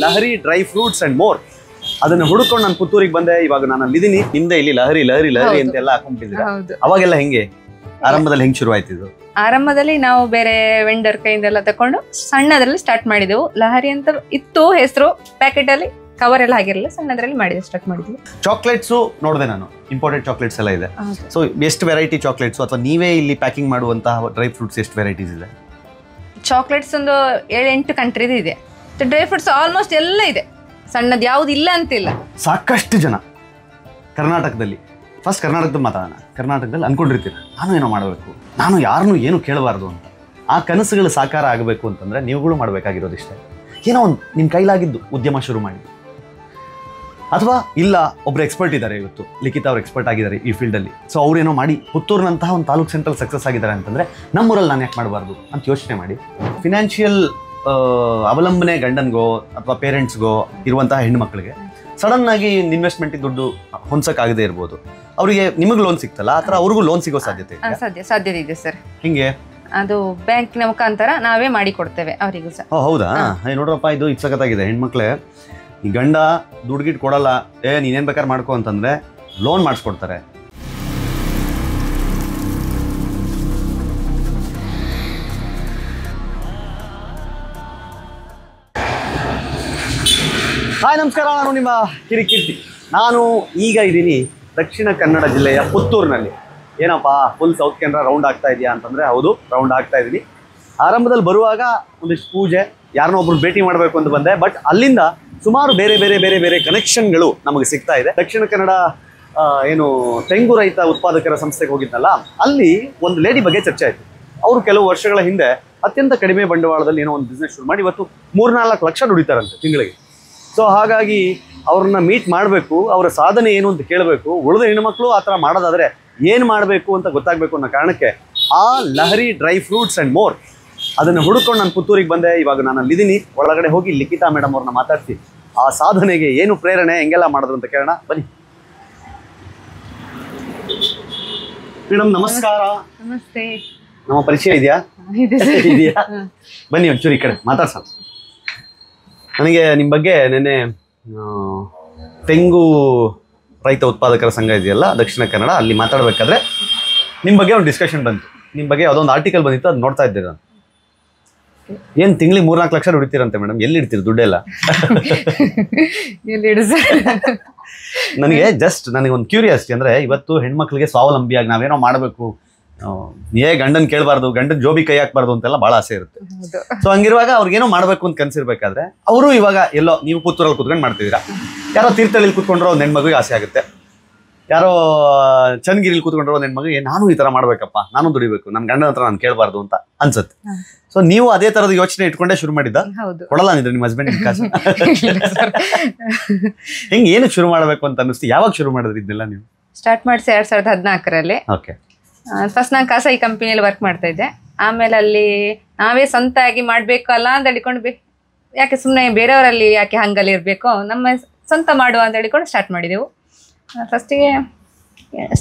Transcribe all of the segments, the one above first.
Lahari dry fruits and more ಅದನ್ನ ಹುಡುಕೊಂಡು ನಾನು ಪುತ್ತೂರಿಗೆ ಬಂದೆ. ಇವಾಗ ನಾನು ಅಲ್ಲಿದ್ದೀನಿ. ಹಿಂದೆ ಇಲ್ಲಿ ಲಹರಿ ಲಹರಿ ಲಹರಿ ಅಂತೆಲ್ಲ ಹಾಕೊಂಡ್ಬಿಟ್ಟಿದ್ರೆ ಅವಾಗೆಲ್ಲ ಹೆಂಗೆ ಆರಂಭದಲ್ಲಿ ಹೆಂಗ್ ಶುರು ಆಯ್ತಿದ್ದು? ಆರಂಭದಲ್ಲಿ ನಾವು ಬೇರೆ ವೆಂಡರ್ ಕೈಯಿಂದೆಲ್ಲ ತಕೊಂಡು ಸಣ್ಣದ್ರಲ್ಲಿ ಸ್ಟಾರ್ಟ್ ಮಾಡಿದೆವು. ಲಹರಿ ಅಂತ ಇತ್ತು ಹೆಸರು, ಪ್ಯಾಕೆಟ್ ಅಲ್ಲಿ ಕವರ್ ಎಲ್ಲ ಆಗಿರಲಿಲ್ಲ, ಸಣ್ಣದ್ರಲ್ಲಿ ಸ್ಟಾರ್ಟ್ ಮಾಡಿದ್ವಿ. ಚಾಕ್ಲೇಟ್ಸ್ ನೋಡಿದೆ ನಾನು, ಇಂಪೋರ್ಟೆಡ್ ಚಾಕ್ಲೇಟ್ಸ್ ಎಲ್ಲ ಇದೆ. ಸೊ ಎಷ್ಟು ವೆರೈಟಿ ಚಾಕ್ಲೇಟ್ಸ್ ಅಥವಾ ನೀವೇ ಇಲ್ಲಿ ಪ್ಯಾಕಿಂಗ್ ಮಾಡುವಂತಹ ಡ್ರೈ ಫ್ರೂಟ್ಸ್ ಎಷ್ಟು ವೆರೈಟೀಸ್ ಇದೆ? ಚಾಕ್ಲೇಟ್ಸ್ ಒಂದು 7-8 ಕಂಟ್ರಿದು ಇದೆ. ಡ್ರೈ ಫ್ರೂಟ್ಸ್ ಆಲ್ಮೋಸ್ಟ್ ಎಲ್ಲ ಇದೆ, ಸಣ್ಣದು ಯಾವ್ದು ಇಲ್ಲ ಅಂತಿಲ್ಲ. ಸಾಕಷ್ಟು ಜನ ಕರ್ನಾಟಕದಲ್ಲಿ, ಫಸ್ಟ್ ಕರ್ನಾಟಕದಲ್ಲಿ ಮಾತಾಡೋಣ. ಕರ್ನಾಟಕದಲ್ಲಿ ಅನ್ಕೊಂಡಿರ್ತೀರ ನಾನು ಏನೋ ಮಾಡಬೇಕು, ನಾನು ಯಾರನ್ನೂ ಏನು ಕೇಳಬಾರ್ದು ಅಂತ. ಆ ಕನಸುಗಳು ಸಾಕಾರ ಆಗಬೇಕು ಅಂತಂದ್ರೆ ನೀವುಗಳು ಮಾಡಬೇಕಾಗಿರೋದು ಇಷ್ಟೇ, ಏನೋ ಒಂದು ನಿಮ್ಮ ಕೈಲಾಗಿದ್ದು ಉದ್ಯಮ ಶುರು ಮಾಡಿ. ಅಥವಾ ಇಲ್ಲ ಒಬ್ರು ಎಕ್ಸ್ಪರ್ಟ್ ಇದ್ದಾರೆ, ಇವತ್ತು ಲಿಖಿತ ಅವ್ರು ಎಕ್ಸ್ಪರ್ಟ್ ಆಗಿದ್ದಾರೆ ಈ ಫೀಲ್ಡಲ್ಲಿ, ಸೊ ಅವ್ರೇನೋ ಮಾಡಿ ಪುತ್ತೂರಿನಂತಹ ಒಂದು ತಾಲೂಕು ಸೆಂಟ್ರಲ್ ಸಕ್ಸಸ್ ಆಗಿದ್ದಾರೆ ಅಂತಂದರೆ ನಮ್ಮೂರಲ್ಲಿ ನಾನು ಯಾಕೆ ಮಾಡಬಾರ್ದು ಅಂತ ಯೋಚನೆ ಮಾಡಿ. ಫಿನಾನ್ಷಿಯಲ್ ಅವಲಂಬನೆ ಗಂಡನಿಗೋ ಅಥವಾ ಪೇರೆಂಟ್ಸ್ಗೋ ಇರುವಂತಹ ಹೆಣ್ಣುಮಕ್ಳಿಗೆ ಸಡನ್ನಾಗಿ ಇನ್ವೆಸ್ಟ್ಮೆಂಟಿಗೆ ದುಡ್ಡು ಹೊಂದಕ್ಕಾಗದೇ ಇರ್ಬೋದು. ಅವರಿಗೆ ನಿಮಗೆ ಲೋನ್ ಸಿಗ್ತಲ್ಲ, ಆ ಥರ ಅವ್ರಿಗೂ ಲೋನ್ ಸಿಗೋ ಸಾಧ್ಯತೆ ಸಾಧ್ಯತೆ ಇದೆ ಸರ್. ಹಿಂಗೆ ಅದು ಬ್ಯಾಂಕಿನ ಮುಖಾಂತರ ನಾವೇ ಮಾಡಿ ಕೊಡ್ತೇವೆ ಅವರಿಗೂ ಸಹ. ಹೌದಾ? ನೋಡ್ರಪ್ಪ, ಇದು ಸಖತ್ತಾಗಿದೆ. ಹೆಣ್ಮಕ್ಳೇ ಈ ಗಂಡ ದುಡ್ಗಿಟ್ ಕೊಡಲ್ಲ, ನೀನೇನು ಬೇಕಾದ್ರೆ ಮಾಡ್ಕೊ ಅಂತಂದರೆ ಲೋನ್ ಮಾಡಿಸ್ಕೊಡ್ತಾರೆ. ಹಾಯ್ ನಮಸ್ಕಾರ, ನಾನು ನಿಮ್ಮ ಕಿರಿಕೀರ್ತಿ. ನಾನು ಈಗ ಇದ್ದೀನಿ ದಕ್ಷಿಣ ಕನ್ನಡ ಜಿಲ್ಲೆಯ ಪುತ್ತೂರಿನಲ್ಲಿ. ಏನಪ್ಪ ಫುಲ್ ಸೌತ್ ಕೆನರಾ ರೌಂಡ್ ಆಗ್ತಾ ಇದೆಯಾ ಅಂತಂದರೆ ಹೌದು, ರೌಂಡ್ ಆಗ್ತಾ ಇದ್ದೀನಿ. ಆರಂಭದಲ್ಲಿ ಬರುವಾಗ ಒಂದಿಷ್ಟು ಪೂಜೆ, ಯಾರನ್ನೋ ಒಬ್ರು ಭೇಟಿ ಮಾಡಬೇಕು ಅಂತ ಬಂದೆ. ಬಟ್ ಅಲ್ಲಿಂದ ಸುಮಾರು ಬೇರೆ ಬೇರೆ ಬೇರೆ ಬೇರೆ ಕನೆಕ್ಷನ್ಗಳು ನಮಗೆ ಸಿಗ್ತಾ ಇದೆ. ದಕ್ಷಿಣ ಕನ್ನಡ ಏನು ತೆಂಗು ರೈತ ಉತ್ಪಾದಕರ ಸಂಸ್ಥೆಗೆ ಹೋಗಿದ್ನಲ್ಲ, ಅಲ್ಲಿ ಒಂದು ಲೇಡಿ ಬಗ್ಗೆ ಚರ್ಚೆ ಆಯಿತು. ಅವರು ಕೆಲವು ವರ್ಷಗಳ ಹಿಂದೆ ಅತ್ಯಂತ ಕಡಿಮೆ ಬಂಡವಾಳದಲ್ಲಿ ಏನೋ ಒಂದು ಬಿಸ್ನೆಸ್ ಶುರು ಮಾಡಿ ಇವತ್ತು 3-4 ಲಕ್ಷ ದುಡಿತಾರಂತೆ ತಿಂಗಳಿಗೆ. ಸೊ ಹಾಗಾಗಿ ಅವ್ರನ್ನ ಮೀಟ್ ಮಾಡಬೇಕು, ಅವರ ಸಾಧನೆ ಏನು ಅಂತ ಕೇಳಬೇಕು. ಉಳಿದ ಹೆಣ್ಮಕ್ಳು ಆ ಥರ ಮಾಡೋದಾದರೆ ಏನು ಮಾಡಬೇಕು ಅಂತ ಗೊತ್ತಾಗಬೇಕು ಅನ್ನೋ ಕಾರಣಕ್ಕೆ ಆ Lahari dry fruits and more ಅದನ್ನು ಹುಡುಕೊಂಡು ನಾನು ಪುತ್ತೂರಿಗೆ ಬಂದೆ. ಇವಾಗ ನಾನು ಅಲ್ಲಿದ್ದೀನಿ. ಒಳಗಡೆ ಹೋಗಿ ಲಿಖಿತಾ ಮೇಡಮ್ ಅವ್ರನ್ನ ಮಾತಾಡ್ಸಿ ಆ ಸಾಧನೆಗೆ ಏನು ಪ್ರೇರಣೆ, ಹೆಂಗೆಲ್ಲ ಮಾಡಿದ್ರು ಅಂತ ಕೇಳೋಣ ಬನ್ನಿ. ಮೇಡಮ್ ನಮಸ್ಕಾರ. ನಮಸ್ತೆ. ನಮ್ಮ ಪರಿಚಯ ಇದೆಯಾ? ಇದೆಯಾ? ಬನ್ನಿ ಒಂಚೂರು ಈ ಕಡೆ ಮಾತಾಡ್ಸೋಣ. ನನಗೆ ನಿಮ್ಮ ಬಗ್ಗೆ ನೆನ್ನೆ ತೆಂಗು ರೈತ ಉತ್ಪಾದಕರ ಸಂಘ ಇದೆಯಲ್ಲ ದಕ್ಷಿಣ ಕನ್ನಡ, ಅಲ್ಲಿ ಮಾತಾಡಬೇಕಾದ್ರೆ ನಿಮ್ಮ ಬಗ್ಗೆ ಒಂದು ಡಿಸ್ಕಷನ್ ಬಂತು. ನಿಮ್ಮ ಬಗ್ಗೆ ಯಾವುದೋ ಒಂದು ಆರ್ಟಿಕಲ್ ಬಂದಿತ್ತು, ಅದು ನೋಡ್ತಾ ಇದ್ದೆ ನಾನು. ಏನು ತಿಂಗಳಿಗೆ 3-4 ಲಕ್ಷ ದುಡಿತೀರಂತೆ ಮೇಡಮ್, ಎಲ್ಲಿ ಇಡ್ತೀರಿ ದುಡ್ಡೆಲ್ಲ? ನನಗೆ ನನಗೊಂದು ಕ್ಯೂರಿಯಾಸಿಟಿ, ಅಂದರೆ ಇವತ್ತು ಹೆಣ್ಮಕ್ಳಿಗೆ ಸ್ವಾವಲಂಬಿಯಾಗಿ ನಾವೇನೋ ಮಾಡಬೇಕು, ಗಂಡನ್ ಕೇಳಬಾರ್ದು, ಗಂಡನ್ ಜೋಬಿ ಕೈ ಹಾಕ್ಬಾರ್ದು ಅಂತೆಲ್ಲ ಭಾಳ ಆಸೆ ಇರುತ್ತೆ. ಸೊ ಹಂಗಿರುವಾಗ ಅವ್ರಿಗೇನೋ ಮಾಡಬೇಕು ಅಂತ ಕನ್ಸಿರ್ಬೇಕಾದ್ರೆ ಅವರು ಇವಾಗ ಎಲ್ಲೋ ನೀವು ಪುತ್ತೂರಲ್ಲಿ ಕುತ್ಕೊಂಡು ಮಾಡ್ತಿದ್ದೀರಾ, ಯಾರೋ ತೀರ್ಥಹಳ್ಳಿಲಿ ಕೂತ್ಕೊಂಡ್ರೋ ಒಂದು ಹೆಣ್ಮಗುಗೆ ಆಸೆ ಆಗುತ್ತೆ, ಯಾರೋ ಚನ್ನಗಿರಿಲಿ ಕೂತ್ಕೊಂಡ್ರೋ ಒಂದು ಹೆಣ್ಮಗುಗೆ ನಾನು ಈ ಥರ ಮಾಡ್ಬೇಕಪ್ಪ, ನಾನು ದುಡಿಬೇಕು, ನನ್ನ ಗಂಡನ ಹತ್ರ ನಾನು ಕೇಳಬಾರ್ದು ಅಂತ ಅನ್ಸುತ್ತೆ. ಸೊ ನೀವು ಅದೇ ಥರದ ಯೋಚನೆ ಇಟ್ಕೊಂಡೇ ಶುರು ಮಾಡಿದ್ದ? ಕೊಡಲ್ಲ ಅಂದಿದ್ರೆ ನಿಮ್ಮ ಹಸ್ಬೆಂಡ್ ಕಾಸು? ಹೆಂಗೆ ಏನಕ್ಕೆ ಶುರು ಮಾಡಬೇಕು ಅಂತ ಅನ್ನಿಸ್ತು? ಯಾವಾಗ ಶುರು ಮಾಡಿದ್ರಿ ಇದನ್ನೆಲ್ಲ ನೀವು? ಸ್ಟಾರ್ಟ್ ಮಾಡಿಸಿ 2014ರಲ್ಲಿ. ಓಕೆ. ಫಸ್ಟ್ ನಾನು ಖಾಸಗಿ ಕಂಪನಿಯಲ್ಲಿ ವರ್ಕ್ ಮಾಡ್ತಾ ಇದ್ದೆ. ಆಮೇಲೆ ಅಲ್ಲಿ ನಾವೇ ಸ್ವಂತಾಗಿ ಮಾಡಬೇಕಲ್ಲ ಅಂತ ಹೇಳಿಕೊಂಡು ಯಾಕೆ ಸುಮ್ಮನೆ ಬೇರೆಯವರಲ್ಲಿ ಯಾಕೆ ಹಂಗಲ್ಲಿ ಇರಬೇಕು, ನಮ್ಮ ಸ್ವಂತ ಮಾಡುವ ಅಂತ ಹೇಳಿಕೊಂಡು ಸ್ಟಾರ್ಟ್ ಮಾಡಿದೆವು. ಫಸ್ಟಿಗೆ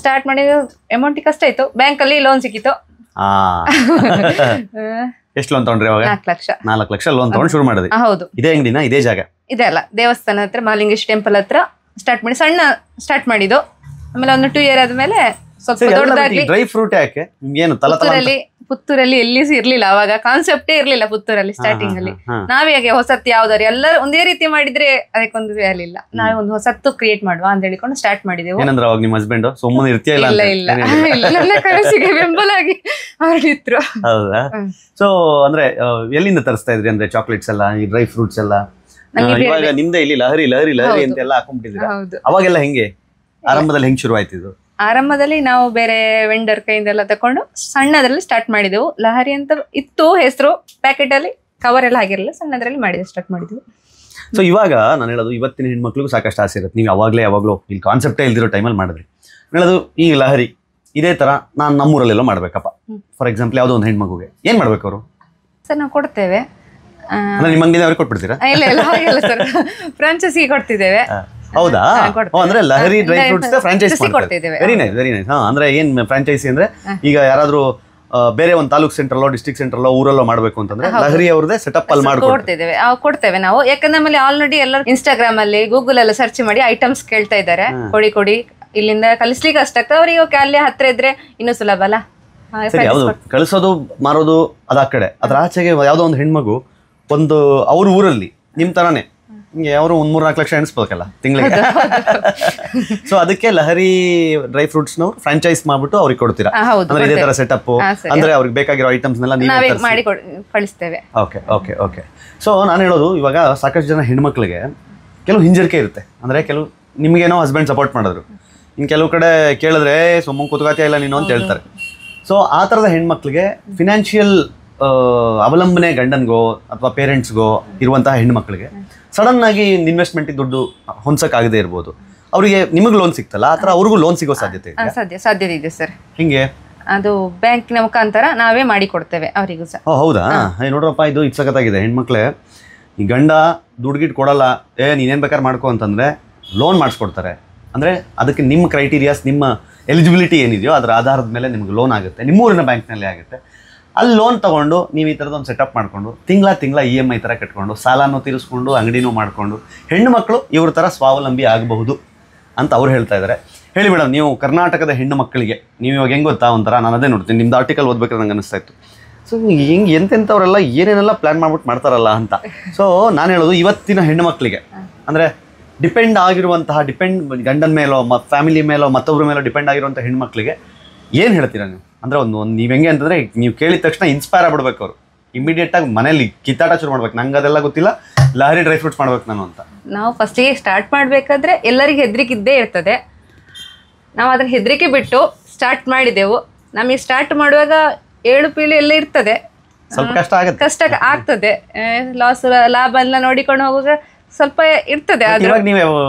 ಸ್ಟಾರ್ಟ್ ಮಾಡಿದ್ದು ಅಮೌಂಟಿಗೆ ಕಷ್ಟ ಇತ್ತು. ಬ್ಯಾಂಕಲ್ಲಿ ಲೋನ್ ಸಿಕ್ಕಿತ್ತು. ಎಷ್ಟು ಲೋನ್ ತಗೊಂಡ್ರಿ ಅವಾಗ? 4 ಲಕ್ಷ ಲೋನ್ ತಗೊಂಡು ಶುರು ಮಾಡಿದ್ರಿ? ಹೌದು. ಇದೇ ಅಂಗಡಿನ, ಇದೇ ಜಾಗ? ಇದೆ ಅಲ್ಲ, ದೇವಸ್ಥಾನ ಹತ್ರ ಮಹಾಲಿಂಗೇಶ್ವರ ಟೆಂಪಲ್ ಹತ್ರ ಸ್ಟಾರ್ಟ್ ಮಾಡಿ ಸಣ್ಣ ಸ್ಟಾರ್ಟ್ ಮಾಡಿದ್ದು. ಆಮೇಲೆ ಒಂದು 2 ಇಯರ್ ಆದ್ಮೇಲೆ ಸ್ವಲ್ಪ ದೊಡ್ಡದಾಗಿ. ಡ್ರೈ ಫ್ರೂಟ್ ಯಾಕೆ ಏನು ಪುತ್ತೂರಲ್ಲಿ ಎಲ್ಲಿ ಇರ್ಲಿಲ್ಲ ಅವಾಗ, ಕಾನ್ಸೆಪ್ಟೇ ಇರ್ಲಿಲ್ಲ ಪುತ್ತೂರಲ್ಲಿ ಸ್ಟಾರ್ಟಿಂಗ್ ಅಲ್ಲಿ. ನಾವೇ ಹಾಗೆ ಹೊಸತ್ತು ಯಾವ್ದಾರು ಎಲ್ಲರೂ ಒಂದೇ ರೀತಿ ಮಾಡಿದ್ರೆ ಅದಕ್ಕೊಂದು ವ್ಯಾಲ್ಯೂ ಇಲ್ಲ, ನಾವೇ ಒಂದು ಹೊಸತ್ತು ಕ್ರಿಯೇಟ್ ಮಾಡುವ ಅಂತ ಹೇಳಿಕೊಂಡು ಸ್ಟಾರ್ಟ್ ಮಾಡಿದೆವು. ಏನಂದ್ರೆ ಅವಾಗ ನಿಮ್ಮ ಹಸ್ಬೆಂಡ್ ಸುಮ್ಮನೆ ಇರ್ತಿಲ್ಲ? ಇಲ್ಲ, ನನ್ನ ಕನಸಿಗೆ ಬೆಂಬಲಾಗಿ ಹೊರಟಿದ್ರು. ಹೌದಾ? ಸೊ ಅಂದ್ರೆ ಎಲ್ಲಿಂದ ತರಿಸ್ತಾ ಇದ್ರಿ ಅಂದ್ರೆ ಚಾಕ್ಲೇಟ್ಸ್ ಎಲ್ಲ, ಈ ಡ್ರೈ ಫ್ರೂಟ್ಸ್ ಎಲ್ಲ? ಇವಾಗ ನಿಮ್ದೆ ಇಲ್ಲಿ ಲಹರಿ ಲಹರಿ ಲಹರಿ ಅಂತೆಲ್ಲ ಹಾಕೊಂಡ್ಬಿಟ್ಟಿದ್ದೀರಾ, ಅವಾಗೆಲ್ಲ ಹೆಂಗೆ ಆರಂಭದಲ್ಲಿ ಹೆಂಗ್ ಶುರು ಆಯ್ತಿದ್ದು? ಆರಂಭದಲ್ಲಿ ನಾವು ಬೇರೆ ವೆಂಡರ್ ಕೈಯಿಂದೆಲ್ಲ ತಕೊಂಡು ಸಣ್ಣದ್ರಲ್ಲಿ ಸ್ಟಾರ್ಟ್ ಮಾಡಿದೆವು. ಲಹರಿ ಅಂತ ಇತ್ತು ಹೆಸರು, ಪ್ಯಾಕೆಟ್ ಅಲ್ಲಿ ಕವರ್ ಎಲ್ಲ ಆಗಿರಲಿಲ್ಲ, ಸಣ್ಣದ್ರಲ್ಲಿ ಸ್ಟಾರ್ಟ್ ಮಾಡಿದ್ವಿ. ಸೊ ಇವಾಗ ನಾನು ಹೇಳೋದು, ಇವತ್ತಿನ ಹೆಣ್ಮಕ್ಳಿಗೂ ಸಾಕಷ್ಟು ಆಸೆ ಇರುತ್ತೆ. ನೀವು ಯಾವಾಗಲೂ ಇಲ್ಲಿ ಕಾನ್ಸೆಪ್ಟೇ ಇಲ್ದಿರೋ ಟೈಮಲ್ಲಿ ಮಾಡಿದ್ರಿ. ಹೇಳೋದು ಈ ಲಹರಿ ಇದೇ ತರ ನಾನು ನಮ್ಮೂರಲ್ಲೆಲ್ಲೋ ಮಾಡ್ಬೇಕಪ್ಪ, ಫಾರ್ ಎಕ್ಸಾಂಪಲ್ ಯಾವುದೋ ಒಂದು ಹೆಣ್ಮಗುಗೆ ಏನ್ ಮಾಡ್ಬೇಕು ಅವರು? ಸರ್ ನಾವು ಕೊಡ್ತೇವೆ. ನಿಮ್ಮ ಅಂಗಡಿ ಅವ್ರಿಗೆ ಕೊಟ್ಬಿಡ್ತೀರಾ? ಇಲ್ಲ ಸರ್, ಫ್ರಾಂಚೈಸಿಗೆ ಕೊಡ್ತಿದ್ದೇವೆ. ಹೌದಾ? ಅಂದ್ರೆ ಲಹರಿ ಡ್ರೈ ಫ್ರೂಟ್ಸ್ ಫ್ರಾಂಚೈಸಿ ಕೊಡ್ತಿದ್ದೇವೆ. Very nice, very nice. ಅಂದ್ರೆ ಏನ್ ಫ್ರಾಂಚೈಸಿ ಅಂದ್ರೆ, ಈಗ ಯಾರಾದ್ರೂ ಬೇರೆ ಒಂದು ತಾಲೂಕ್ ಸೆಂಟ್ರಲ್ಲೋ ಡಿಸ್ಟ್ರಿಕ್ಟ್ ಸೆಂಟ್ರಲ್ಲೋ ಊರಲ್ಲೋ ಮಾಡಬೇಕು ಅಂತಂದ್ರೆ ಲಹರಿ ಅವ್ರದೇ ಸೆಟಪ್ ಅಲ್ಲಿ ಕೊಡ್ತಿದ್ದೇವೆ ಕೊಡ್ತೇವೆ ನಾವು. ಯಾಕಂದ್ರೆ ನಮ್ಮಲ್ಲಿ ಆಲ್ರೆಡಿ ಎಲ್ಲರೂ ಇನ್ಸ್ಟಾಗ್ರಾಮ್ ಅಲ್ಲಿ ಗೂಗಲ್ ಎಲ್ಲ ಸರ್ಚ್ ಮಾಡಿ ಐಟಮ್ಸ್ ಕೇಳ್ತಾ ಇದ್ದಾರೆ. ಕೊಡಿ ಇಲ್ಲಿಂದ ಕಲಿಸ್ಲಿಕ್ಕೆ ಅಷ್ಟಾಗ್ತದೆ ಅವ್ರಿಗೆ. ಓಕೆ, ಅಲ್ಲಿ ಹತ್ರ ಇದ್ರೆ ಇನ್ನೂ ಸುಲಭ ಅಲ್ಲ. ಸರಿ, ಹೌದು, ಕಳಿಸೋದು ಮಾರೋದು ಅದ ಆ ಕಡೆ. ಅದ್ರ ಆಚೆಗೆ ಯಾವುದೋ ಒಂದು ಹೆಣ್ಮಗು ಒಂದು ಅವ್ರ ಊರಲ್ಲಿ ನಿಮ್ ತರಾನೇ ಹಿಂಗೆ ಅವರು 3-4 ಲಕ್ಷ ಎಣಿಸ್ಬೇಕಲ್ಲ ತಿಂಗಳಿಗೆ. ಸೊ ಅದಕ್ಕೆ ಲಹರಿ ಡ್ರೈ ಫ್ರೂಟ್ಸ್ ನವರು ಫ್ರಾಂಚೈಸ್ ಮಾಡ್ಬಿಟ್ಟು ಅವ್ರಿಗೆ ಕೊಡ್ತೀರಾ? ಅಂದ್ರೆ ಇದೇ ತರ ಸೆಟಪ್, ಅಂದ್ರೆ ಅವ್ರಿಗೆ ಬೇಕಾಗಿರೋ ಐಟಮ್ಸ್ ನೆಲ್ಲ ಮಾಡಿ ಕಳಿಸ್ತೇವೆ. Okay okay okay. ಸೊ ನಾನು ಹೇಳೋದು, ಇವಾಗ ಸಾಕಷ್ಟು ಜನ ಹೆಣ್ಮಕ್ಳಿಗೆ ಕೆಲವು ಹಿಂಜರಿಕೆ ಇರುತ್ತೆ. ಅಂದ್ರೆ ಕೆಲವು ನಿಮ್ಗೇನೋ ಹಸ್ಬೆಂಡ್ ಸಪೋರ್ಟ್ ಮಾಡಿದ್ರು, ಇನ್ನು ಕೆಲವು ಕಡೆ ಕೇಳಿದ್ರೆ ಸುಮ್ಮನೆ ಕೂತ್ಕಾತಿಯ ಇಲ್ಲ ನೀನು ಅಂತ ಹೇಳ್ತಾರೆ. ಸೊ ಆ ಥರದ ಹೆಣ್ಮಕ್ಳಿಗೆ ಫಿನಾನ್ಷಿಯಲ್ ಅವಲಂಬನೆ ಗಂಡನ್ಗೋ ಅಥವಾ ಪೇರೆಂಟ್ಸ್ಗೋ ಇರುವಂತಹ ಹೆಣ್ಮಕ್ಳಿಗೆ ಸಡನ್ ಆಗಿ ಇನ್ವೆಸ್ಟ್ಮೆಂಟಿಗೆ ದುಡ್ಡು ಹೊಂದಕ್ಕಾಗದೇ ಇರ್ಬೋದು. ಅವರಿಗೆ ನಿಮಗೆ ಲೋನ್ ಸಿಗ್ತಲ್ಲ, ಆ ಥರ ಅವ್ರಿಗೂ ಲೋನ್ ಸಿಗೋ ಸಾಧ್ಯತೆ ಸಾಧ್ಯತೆ ಇದೆ ಸರ್. ಹಿಂಗೆ ಅದು ಬ್ಯಾಂಕಿನ ಮುಖಾಂತರ ನಾವೇ ಮಾಡಿ ಕೊಡ್ತೇವೆ ಅವರಿಗೂ ಸಹ. ಹೌದಾ? ನೋಡ್ರಪ್ಪ, ಇದು ಸಖತ್ತಾಗಿದೆ. ಹೆಣ್ಮಕ್ಳೇ, ಈ ಗಂಡ ದುಡ್ಗಿಟ್ಟು ಕೊಡಲ್ಲ, ನೀನೇನು ಬೇಕಾದ್ರೆ ಮಾಡ್ಕೊ ಅಂತಂದರೆ ಲೋನ್ ಮಾಡಿಸ್ಕೊಡ್ತಾರೆ. ಅಂದರೆ ಅದಕ್ಕೆ ನಿಮ್ಮ ಕ್ರೈಟೀರಿಯಾಸ್, ನಿಮ್ಮ ಎಲಿಜಿಬಿಲಿಟಿ ಏನಿದೆಯೋ ಅದರ ಆಧಾರದ ಮೇಲೆ ನಿಮ್ಗೆ ಲೋನ್ ಆಗುತ್ತೆ. ನಿಮ್ಮೂರಿನ ಬ್ಯಾಂಕ್ನಲ್ಲಿ ಆಗುತ್ತೆ. ಅಲ್ಲಿ ಲೋನ್ ತೊಗೊಂಡು ನೀವು ಈ ಥರದೊಂದು ಸೆಟಪ್ ಮಾಡಿಕೊಂಡು ತಿಂಗಳ EMI ಥರ ಕಟ್ಕೊಂಡು ಸಾಲನೂ ತೀರಿಸ್ಕೊಂಡು ಅಂಗಡಿನೂ ಮಾಡಿಕೊಂಡು ಹೆಣ್ಣು ಮಕ್ಕಳು ಇವ್ರ ಥರ ಸ್ವಾವಲಂಬಿ ಆಗಬಹುದು ಅಂತ ಅವ್ರು ಹೇಳ್ತಾ ಇದ್ದಾರೆ. ಹೇಳಿ ಮೇಡಮ್, ನೀವು ಕರ್ನಾಟಕದ ಹೆಣ್ಣು ಮಕ್ಕಳಿಗೆ ನೀವು ಇವಾಗ ಹೆಂಗೆ ಗೊತ್ತಾ, ಒಂಥರ ನಾನು ಅದೇ ನೋಡ್ತೀನಿ, ನಿಮ್ದು ಆರ್ಟಿಕಲ್ ಓದ್ಬೇಕಾದ್ರೆ ನಂಗೆ ಅನಿಸ್ತಾ ಇತ್ತು. ಸೊ ಹೆಂಗೆ ಎಂತೆಂಥವರೆಲ್ಲ ಏನೇನೆಲ್ಲ ಪ್ಲ್ಯಾನ್ ಮಾಡ್ಬಿಟ್ಟು ಮಾಡ್ತಾರಲ್ಲ ಅಂತ. ಸೊ ನಾನು ಹೇಳೋದು, ಇವತ್ತಿನ ಹೆಣ್ಣು ಮಕ್ಕಳಿಗೆ ಅಂದರೆ ಡಿಪೆಂಡ್ ಆಗಿರುವಂತಹ ಗಂಡನ ಮೇಲೋ ಫ್ಯಾಮಿಲಿ ಮೇಲೋ ಮತ್ತೊಬ್ಬರ ಮೇಲೋ ಡಿಪೆಂಡ್ ಆಗಿರುವಂಥ ಹೆಣ್ಮಕ್ಳಿಗೆ ಏನು ಹೇಳ್ತೀರಾ ನೀವು? ಅಂದರೆ ಒಂದು ನೀವು ಹೆಂಗೆ ಅಂತಂದರೆ, ನೀವು ಕೇಳಿದ ತಕ್ಷಣ ಇನ್ಸ್ಪೈರ್ ಆಗ್ಬಿಡ್ಬೇಕು ಅವರು. ಇಮಿಡಿಯೇಟಾಗಿ ಮನೇಲಿ ಕಿತ್ತಾಟ ಶುರು ಮಾಡ್ಬೇಕು, ನಂಗೆ ಅದೆಲ್ಲ ಗೊತ್ತಿಲ್ಲ, ಲಹರಿ ಡ್ರೈ ಫ್ರೂಟ್ಸ್ ಮಾಡ್ಬೇಕು ನಾನು ಅಂತ. ನಾವು ಫಸ್ಟಿಗೆ ಸ್ಟಾರ್ಟ್ ಮಾಡಬೇಕಾದ್ರೆ ಎಲ್ಲರಿಗೆ ಹೆದರಿಕೆ ಇದ್ದೇ ಇರ್ತದೆ. ನಾವು ಅದ್ರ ಹೆದರಿಕೆ ಬಿಟ್ಟು ಸ್ಟಾರ್ಟ್ ಮಾಡಿದೆವು. ನಮಗೆ ಸ್ಟಾರ್ಟ್ ಮಾಡುವಾಗ ಏಳು ಪೀಳು ಎಲ್ಲ ಇರ್ತದೆ, ಸ್ವಲ್ಪ ಕಷ್ಟ ಆಗ್ತದೆ. ಲಾಭ ಎಲ್ಲ ನೋಡಿಕೊಂಡು ಹೋಗುವಾಗ ಸ್ವಲ್ಪ ಇರ್ತದೆ. ಇವಾಗ ನೀವು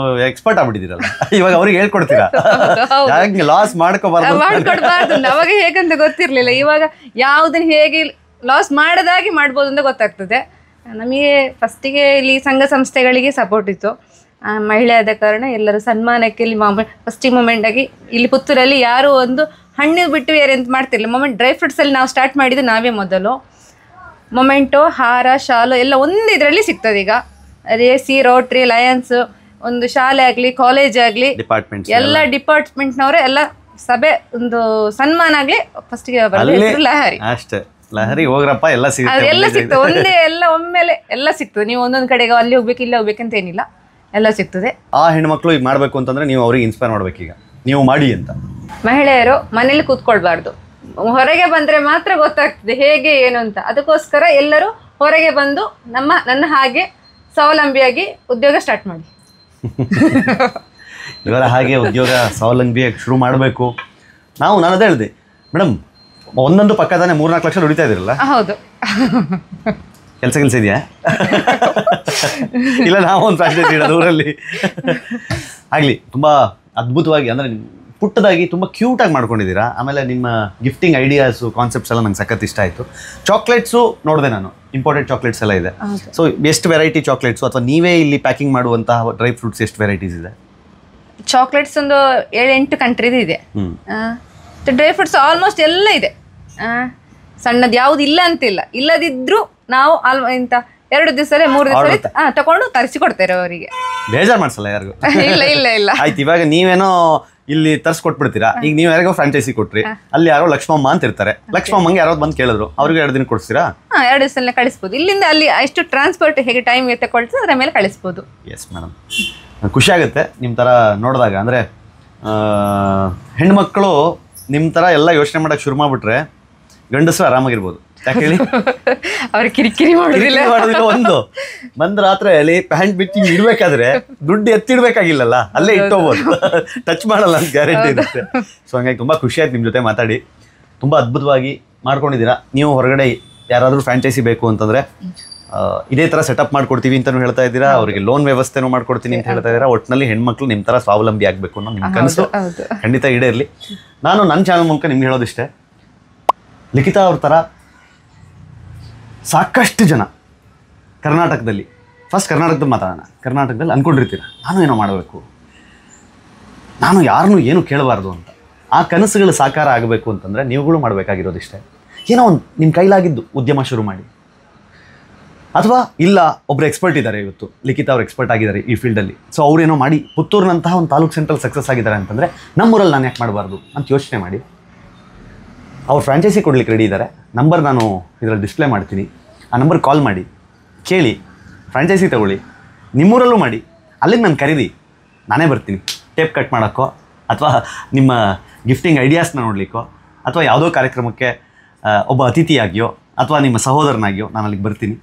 ಎಕ್ಸ್ಪರ್ಟ್ ಆಗ್ಬಿಟ್ಟಿದ್ದೀರಲ್ಲ, ಇವಾಗ ಅವ್ರಿಗೆ ಹೇಳ್ಕೊಡ್ತೀರಾ ಲಾಸ್ ಮಾಡ್ಕೊಡ್ಬಾರ್ದು. ಅವಾಗ ಹೇಗಂತ ಗೊತ್ತಿರ್ಲಿಲ್ಲ, ಇವಾಗ ಯಾವುದನ್ನ ಹೇಗೆ ಲಾಸ್ ಮಾಡದಾಗಿ ಮಾಡ್ಬೋದು ಅಂತ ಗೊತ್ತಾಗ್ತದೆ ನಮಗೆ. ಫಸ್ಟಿಗೆ ಇಲ್ಲಿ ಸಂಘ ಸಂಸ್ಥೆಗಳಿಗೆ ಸಪೋರ್ಟ್ ಇತ್ತು, ಮಹಿಳೆ ಆದ ಕಾರಣ ಎಲ್ಲರೂ ಸನ್ಮಾನಕ್ಕೆ ಇಲ್ಲಿ ಫಸ್ಟಿಗೆ ಮೊಮೆಂಟ್ ಆಗಿ ಇಲ್ಲಿ ಪುತ್ತೂರಲ್ಲಿ ಯಾರು ಒಂದು ಹಣ್ಣು ಬಿಟ್ಟು ಬೇರೆ ಎಂತ ಮಾಡ್ತಿರ್ಲಿಲ್ಲ. ಮೊಮೆಂಟ್ ಡ್ರೈ ಫ್ರೂಟ್ಸಲ್ಲಿ ನಾವು ಸ್ಟಾರ್ಟ್ ಮಾಡಿದ್ದು ನಾವೇ ಮೊದಲು. ಮೊಮೆಂಟು, ಹಾರ, ಶಾಲು ಎಲ್ಲ ಒಂದು ಇದರಲ್ಲಿ ಸಿಗ್ತದೆ. ಈಗ ರೇಸಿ, ರೋಟ್ರಿ, ಲಯನ್ಸ್, ಒಂದು ಶಾಲೆ ಆಗಲಿ ಕಾಲೇಜ್ ಆಗಲಿ ಎಲ್ಲ ಡಿಪಾರ್ಟ್ಮೆಂಟ್ನವರೇ ಎಲ್ಲ ಸಭೆ ಒಂದು ಸನ್ಮಾನ ಆಗಲಿ ಫಸ್ಟಿಗೆ ಲಹರಿ. ಅಷ್ಟೇ, ಲಹರಿ ಹೋಗ್ರಪ್ಪ ಎಲ್ಲ ಸಿಗ್ತದೆ. ಒಂದೇ ಎಲ್ಲ ಒಮ್ಮೆಲೆ ಎಲ್ಲ ಸಿಗ್ತದೆ. ನೀವು ಒಂದೊಂದು ಕಡೆಗೆ ಅಲ್ಲಿ ಹೋಗ್ಬೇಕು ಇಲ್ಲಿ ಹೋಗ್ಬೇಕಂತ ಏನಿಲ್ಲ, ಎಲ್ಲ ಸಿಗ್ತದೆ. ಆ ಹೆಣ್ಮಕ್ಳು ಈಗ ಮಾಡಬೇಕು ಅಂತಂದ್ರೆ ನೀವು ಅವ್ರಿಗೆ ಇನ್ಸ್ಪೈರ್ ಮಾಡ್ಬೇಕು, ಈಗ ನೀವು ಮಾಡಿ ಅಂತ. ಮಹಿಳೆಯರು ಮನೇಲಿ ಕೂತ್ಕೊಳ್ಬಾರ್ದು, ಹೊರಗೆ ಬಂದ್ರೆ ಮಾತ್ರ ಗೊತ್ತಾಗ್ತದೆ ಹೇಗೆ ಏನು ಅಂತ. ಅದಕ್ಕೋಸ್ಕರ ಎಲ್ಲರೂ ಹೊರಗೆ ಬಂದು ನನ್ನ ಹಾಗೆ ಸ್ವಾವಲಂಬಿಯಾಗಿ ಉದ್ಯೋಗ ಸ್ಟಾರ್ಟ್ ಮಾಡಿ. ಇವರ ಹಾಗೆ ಉದ್ಯೋಗ ಸ್ವಾವಲಂಬಿಯಾಗಿ ಶುರು ಮಾಡಬೇಕು. ನಾನು ಅದೇ ಹೇಳಿದೆ ಮೇಡಮ್, ಒಂದೊಂದು ಪಕ್ಕದಾನೆ 3-4 ಲಕ್ಷ ದುಡಿತಾ ಇದ್ದೀರಲ್ಲ. ಹೌದು. ಕೆಲಸ ಇದೆಯಾ? ಇಲ್ಲ, ನಾವು ಒಂದು ಫ್ರಾಂಚೈಸಿ ಇಡೋದು ಊರಲ್ಲಿ. ಆಗಲಿ, ತುಂಬ ಅದ್ಭುತವಾಗಿ, ಅಂದರೆ ಪುಟ್ಟದಾಗಿ ತುಂಬ ಕ್ಯೂಟಾಗಿ ಮಾಡ್ಕೊಂಡಿದ್ದೀರಾ. ಆಮೇಲೆ ನಿಮ್ಮ ಗಿಫ್ಟಿಂಗ್ ಐಡಿಯಾಸು, ಕಾನ್ಸೆಪ್ಟ್ಸ್ ಎಲ್ಲ ನಂಗೆ ಸಖತ್ ಇಷ್ಟ ಆಯಿತು. ಚಾಕ್ಲೇಟ್ಸು ನೋಡಿದೆ ನಾನು, ಇಂಪೋರ್ಟೆಡ್ ಚಾಕ್ಲೇಟ್ಸ್ ಎಲ್ಲ ಇದೆ. ಸೊ ಎಷ್ಟು ವೆರೈಟಿ ಚಾಕ್ಲೇಟ್ಸು, ಅಥವಾ ನೀವೇ ಇಲ್ಲಿ ಪ್ಯಾಕಿಂಗ್ ಮಾಡುವಂತಹ ಡ್ರೈ ಫ್ರೂಟ್ಸ್ ಎಷ್ಟು ವೆರೈಟೀಸ್ ಇದೆ? ಚಾಕ್ಲೇಟ್ಸ್ ಒಂದು 7-8 ಕಂಟ್ರಿದು ಇದೆ. ಡ್ರೈ ಫ್ರೂಟ್ಸ್ ಆಲ್ಮೋಸ್ಟ್ ಎಲ್ಲ ಇದೆ. ಸಣ್ಣದು ಯಾವ್ದು ಇಲ್ಲ ಅಂತಿಲ್ಲ. ಇಲ್ಲದಿದ್ರು ನಾವು ಇಂಥ 2 ದಿವಸದಲ್ಲಿ 3 ದಿವಸ ತಗೊಂಡು ತರಿಸಿ ಕೊಡ್ತಾರೆ ಅವರಿಗೆ. ಬೇಜಾರು ಮಾಡಿಸಲ್ಲ ಯಾರಿಗೂ? ಇಲ್ಲ ಇಲ್ಲ ಇಲ್ಲ. ಆಯ್ತು, ಇವಾಗ ನೀವೇನೋ ಇಲ್ಲಿ ತರಿಸ್ಕೊಟ್ಬಿಡ್ತೀರಾ. ಈಗ ನೀವು ಯಾರಿಗೋ ಫ್ರಾಂಚೈಸಿ ಕೊಟ್ರಿ, ಅಲ್ಲಿ ಯಾರೋ ಲಕ್ಷ್ಮಮ್ಮ ಅಂತ ಇರ್ತಾರೆ, ಲಕ್ಷ್ಮಮ್ಮಂಗೆ ಯಾರೋ ಬಂದು ಕೇಳಿದ್ರು, ಅವ್ರಿಗೆ 2 ದಿನ ಕೊಡ್ತೀರಾ? 2 ದಿವಸದಲ್ಲೇ ಕಳಿಸ್ಬೋದು. ಇಲ್ಲಿಂದ ಅಲ್ಲಿ ಅಷ್ಟು ಟ್ರಾನ್ಸ್ಪೋರ್ಟ್ ಹೇಗೆ ಟೈಮ್ ತಗೊಳ್ತದೆ ಅದರ ಮೇಲೆ ಕಳಿಸ್ಬೋದು. ಎಸ್ ಮೇಡಮ್, ಖುಷಿ ಆಗುತ್ತೆ ನಿಮ್ಮ ಥರ ನೋಡಿದಾಗ. ಅಂದರೆ ಹೆಣ್ಮಕ್ಳು ನಿಮ್ಮ ಥರ ಎಲ್ಲ ಯೋಚನೆ ಮಾಡೋಕ್ಕೆ ಶುರು ಮಾಡಿಬಿಟ್ರೆ ಗಂಡಸರು ಆರಾಮಾಗಿರ್ಬೋದು. ಯಾಕೆ ಹೇಳಿ? ಅವ್ರು ಕಿರಿಕಿರಿ ಮಾಡೋದಿಲ್ಲ. ಒಂದು ಬಂದ ರಾತ್ರಿ ಅಲ್ಲಿ ಪ್ಯಾಂಟ್ ಬಿಚ್ಚಿ ಇಡ್ಬೇಕಾದ್ರೆ ದುಡ್ಡು ಎತ್ತಿಡ್ಬೇಕಾಗಿಲ್ಲಲ್ಲ, ಅಲ್ಲೇ ಇಟ್ಟೋಗ್ಬೋದು, ಟಚ್ ಮಾಡಲ್ಲ ಅಂತ ಗ್ಯಾರಂಟಿ ಇರುತ್ತೆ. ಸೊ ಹಂಗಾಗಿ ತುಂಬ ಖುಷಿ ಆಯ್ತು ನಿಮ್ಮ ಜೊತೆ ಮಾತಾಡಿ. ತುಂಬ ಅದ್ಭುತವಾಗಿ ಮಾಡ್ಕೊಂಡಿದ್ದೀರಾ. ನೀವು ಹೊರಗಡೆ ಯಾರಾದರೂ ಫ್ರಾಂಚೈಸಿ ಬೇಕು ಅಂತಂದರೆ ಇದೇ ಥರ ಸೆಟಪ್ ಮಾಡ್ಕೊಡ್ತೀವಿ ಅಂತಲೂ ಹೇಳ್ತಾ ಇದ್ದೀರಾ, ಅವರಿಗೆ ಲೋನ್ ವ್ಯವಸ್ಥೆನೂ ಮಾಡ್ಕೊಡ್ತೀನಿ ಅಂತ ಹೇಳ್ತಾ ಇದ್ದೀರಾ. ಒಟ್ಟಿನಲ್ಲಿ ಹೆಣ್ಮಕ್ಳು ನಿಮ್ಮ ಥರ ಸ್ವಾವಲಂಬಿ ಆಗಬೇಕು ಅನ್ನೋ ನಿಮ್ಮ ಕನಸು ಖಂಡಿತ ಈಡೇರಲಿ. ನಾನು ನನ್ನ ಚಾನಲ್ ಮೂಲಕ ನಿಮ್ಗೆ ಹೇಳೋದಿಷ್ಟೇ, ಲಿಖಿತಾ ಅವ್ರ ಥರ ಸಾಕಷ್ಟು ಜನ ಕರ್ನಾಟಕದಲ್ಲಿ, ಫಸ್ಟ್ ಕರ್ನಾಟಕದಲ್ಲಿ ಮಾತಾಡೋಣ, ಕರ್ನಾಟಕದಲ್ಲಿ ಅಂದ್ಕೊಂಡಿರ್ತೀರ ನಾನು ಏನೋ ಮಾಡಬೇಕು, ನಾನು ಯಾರನ್ನೂ ಏನೂ ಕೇಳಬಾರ್ದು ಅಂತ. ಆ ಕನಸುಗಳು ಸಾಕಾರ ಆಗಬೇಕು ಅಂತಂದರೆ ನೀವುಗಳು ಮಾಡಬೇಕಾಗಿರೋದಿಷ್ಟೇ. ಏನೋ ಒಂದು ನಿಮ್ಮ ಕೈಲಾಗಿದ್ದು ಉದ್ಯಮ ಶುರು ಮಾಡಿ. ಅಥವಾ ಇಲ್ಲ ಒಬ್ಬರು ಎಕ್ಸ್ಪರ್ಟ್ ಇದ್ದಾರೆ, ಇವತ್ತು ಲಿಖಿತ ಅವ್ರು ಎಕ್ಸ್ಪರ್ಟ್ ಆಗಿದ್ದಾರೆ ಈ ಫೀಲ್ಡಲ್ಲಿ, ಸೊ ಅವರೇನೋ ಮಾಡಿ ಪುತ್ತೂರಿನಂತಹ ಒಂದು ತಾಲೂಕು ಸೆಂಟ್ರಲ್ ಸಕ್ಸಸ್ ಆಗಿದ್ದಾರೆ ಅಂತಂದರೆ ನಮ್ಮೂರಲ್ಲಿ ನಾನು ಯಾಕೆ ಮಾಡಬಾರ್ದು ಅಂತ ಯೋಚನೆ ಮಾಡಿ. ಅವ್ರು ಫ್ರಾಂಚೈಸಿ ಕೊಡ್ಲಿಕ್ಕೆ ರೆಡಿ ಇದ್ದಾರೆ. ನಂಬರ್ ನಾನು ಇದರಲ್ಲಿ ಡಿಸ್ಪ್ಲೇ ಮಾಡ್ತೀನಿ, ಆ ನಂಬರ್ ಕಾಲ್ ಮಾಡಿ ಕೇಳಿ, ಫ್ರಾಂಚೈಸಿ ತೊಗೊಳ್ಳಿ, ನಿಮ್ಮೂರಲ್ಲೂ ಮಾಡಿ. ಅಲ್ಲಿಗೆ ನಾನು ಕರೀರಿ, ನಾನೇ ಬರ್ತೀನಿ ಟೇಪ್ ಕಟ್ ಮಾಡೋಕ್ಕೋ ಅಥವಾ ನಿಮ್ಮ ಗಿಫ್ಟಿಂಗ್ ಐಡಿಯಾಸ್ನ ನೋಡಲಿಕ್ಕೋ ಅಥವಾ ಯಾವುದೋ ಕಾರ್ಯಕ್ರಮಕ್ಕೆ ಒಬ್ಬ ಅತಿಥಿಯಾಗಿಯೋ ಅಥವಾ ನಿಮ್ಮ ಸಹೋದರನಾಗಿಯೋ ನಾನು ಅಲ್ಲಿಗೆ ಬರ್ತೀನಿ.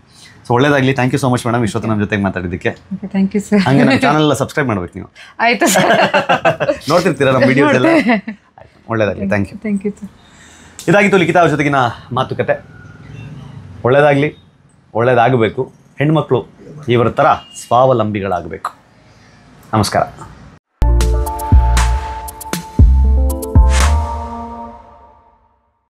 ಸೊ ಒಳ್ಳೇದಾಗಲಿ. Thank you so much madam, ಇಷ್ಟೊತ್ತು ನಮ್ಮ ಜೊತೆಗೆ ಮಾತಾಡಿದ್ದಕ್ಕೆ. Thank you sir. ಹಾಗೆ ನಮ್ಮ ಚಾನಲ್ ಸಬ್ಸ್ಕ್ರೈಬ್ ಮಾಡ್ಬೇಕು ನೀವು. ಆಯಿತು ಸರ್. ನೋಡ್ತಿರ್ತೀರಾ ನಮ್ಮ ವಿಡಿಯೋಸ್ ಎಲ್ಲ. ಒಳ್ಳೇದಾಗಲಿ. Thank you. Thank you sir. ಇದಾಗಿತ್ತು ಲಿಖಿತ ಅವ್ರ ಜೊತೆಗಿನ ಮಾತುಕತೆ. ಒಳ್ಳೇದಾಗಲಿ, ಒಳ್ಳೇದಾಗಬೇಕು. ಹೆಣ್ಮಕ್ಳು ಇವರ ಥರ ಸ್ವಾವಲಂಬಿಗಳಾಗಬೇಕು. ನಮಸ್ಕಾರ.